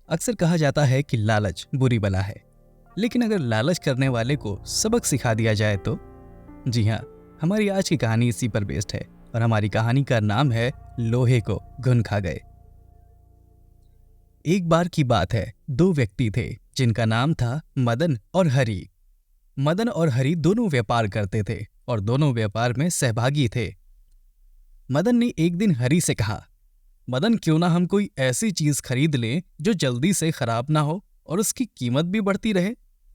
अक्सर कहा जाता है कि लालच बुरी बला है, लेकिन अगर लालच करने वाले को सबक सिखा दिया जाए तो? जी हाँ, हमारी आज की कहानी इसी पर बेस्ड है और हमारी कहानी का नाम है लोहे को घुन खा गए। एक बार की बात है, दो व्यक्ति थे जिनका नाम था मदन और हरि। मदन और हरि दोनों व्यापार करते थे और दोनों व्यापार में सहभागी थे। मदन ने एक दिन हरि से कहा, मदन, क्यों ना हम कोई ऐसी चीज खरीद लें जो जल्दी से खराब ना हो और उसकी कीमत भी बढ़ती रहे,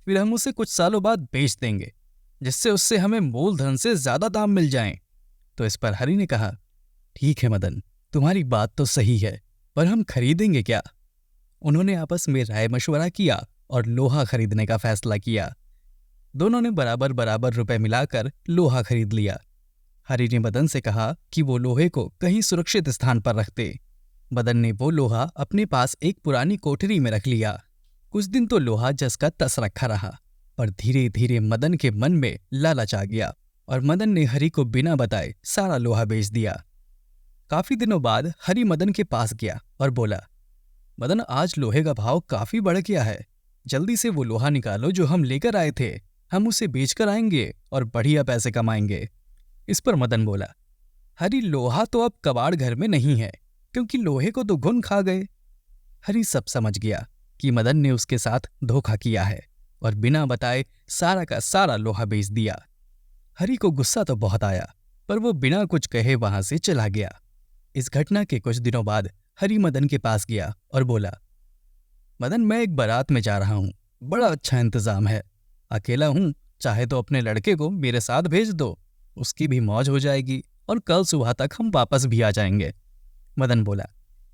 फिर हम उसे कुछ सालों बाद बेच देंगे, जिससे उससे हमें मूलधन से ज्यादा दाम मिल जाएं। तो इस पर हरि ने कहा, ठीक है मदन, तुम्हारी बात तो सही है, पर हम खरीदेंगे क्या? उन्होंने आपस में राय मशवरा किया और लोहा खरीदने का फैसला किया। दोनों ने बराबर बराबर रुपए मिलाकर लोहा खरीद लिया। हरि ने मदन से कहा कि वो लोहे को कहीं सुरक्षित स्थान पर रख दे। मदन ने वो लोहा अपने पास एक पुरानी कोठरी में रख लिया। कुछ दिन तो लोहा जस का तस रखा रहा, पर धीरे धीरे मदन के मन में लालच आ गया और मदन ने हरि को बिना बताए सारा लोहा बेच दिया। काफी दिनों बाद हरि मदन के पास गया और बोला, मदन, आज लोहे का भाव काफी बढ़ गया है, जल्दी से वो लोहा निकालो जो हम लेकर आए थे, हम उसे बेचकर आएंगे और बढ़िया पैसे कमाएंगे। इस पर मदन बोला, हरि, लोहा तो अब कबाड़ घर में नहीं है, क्योंकि लोहे को तो घुन खा गए। हरि सब समझ गया कि मदन ने उसके साथ धोखा किया है और बिना बताए सारा का सारा लोहा बेच दिया। हरि को गुस्सा तो बहुत आया, पर वो बिना कुछ कहे वहां से चला गया। इस घटना के कुछ दिनों बाद हरि मदन के पास गया और बोला, मदन, मैं एक बारात में जा रहा हूं, बड़ा अच्छा इंतजाम है, अकेला हूं, चाहे तो अपने लड़के को मेरे साथ भेज दो, उसकी भी मौज हो जाएगी और कल सुबह तक हम वापस भी आ जाएंगे। मदन बोला,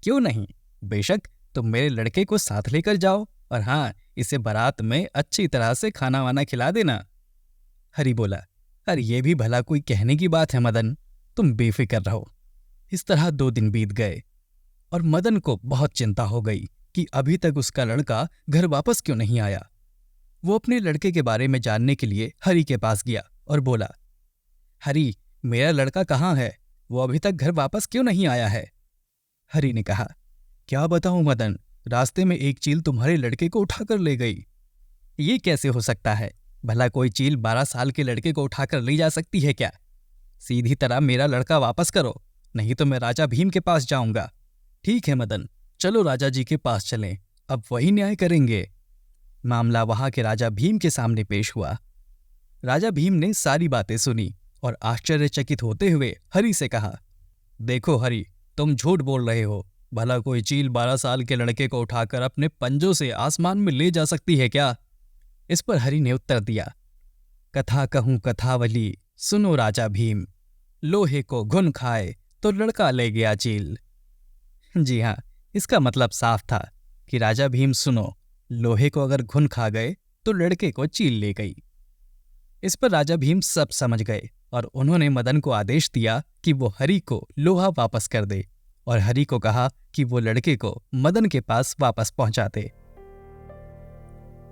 क्यों नहीं, बेशक, तुम मेरे लड़के को साथ लेकर जाओ और हाँ, इसे बारात में अच्छी तरह से खाना वाना खिला देना। हरि बोला, अरे ये भी भला कोई कहने की बात है मदन, तुम बेफिक्र रहो। इस तरह 2 दिन बीत गए और मदन को बहुत चिंता हो गई कि अभी तक उसका लड़का घर वापस क्यों नहीं आया। वो अपने लड़के के बारे में जानने के लिए हरि के पास गया और बोला, हरि, मेरा लड़का कहाँ है, वो अभी तक घर वापस क्यों नहीं आया है? हरि ने कहा, क्या बताऊं मदन, रास्ते में एक चील तुम्हारे लड़के को उठाकर ले गई। ये कैसे हो सकता है? भला कोई चील 12 साल के लड़के को उठाकर ले जा सकती है क्या? सीधी तरह मेरा लड़का वापस करो, नहीं तो मैं राजा भीम के पास जाऊंगा। ठीक है मदन, चलो राजा जी के पास चलें, अब वही न्याय करेंगे। मामला वहां के राजा भीम के सामने पेश हुआ। राजा भीम ने सारी बातें सुनी और आश्चर्यचकित होते हुए हरि से कहा, देखो हरि, तुम झूठ बोल रहे हो, भला कोई चील 12 साल के लड़के को उठाकर अपने पंजों से आसमान में ले जा सकती है क्या? इस पर हरि ने उत्तर दिया, कथा कहूं कथावली, सुनो राजा भीम, लोहे को घुन खाए तो लड़का ले गया चील। जी हाँ, इसका मतलब साफ था कि राजा भीम सुनो, लोहे को अगर घुन खा गए तो लड़के को चील ले गई। इस पर राजा भीम सब समझ गए और उन्होंने मदन को आदेश दिया कि वो हरि को लोहा वापस कर दे और हरि को कहा कि वो लड़के को मदन के पास वापस पहुंचा दे।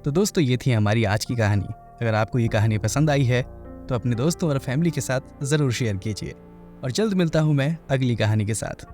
तो दोस्तों, ये थी हमारी आज की कहानी। अगर आपको ये कहानी पसंद आई है तो अपने दोस्तों और फैमिली के साथ ज़रूर शेयर कीजिए और जल्द मिलता हूं मैं अगली कहानी के साथ।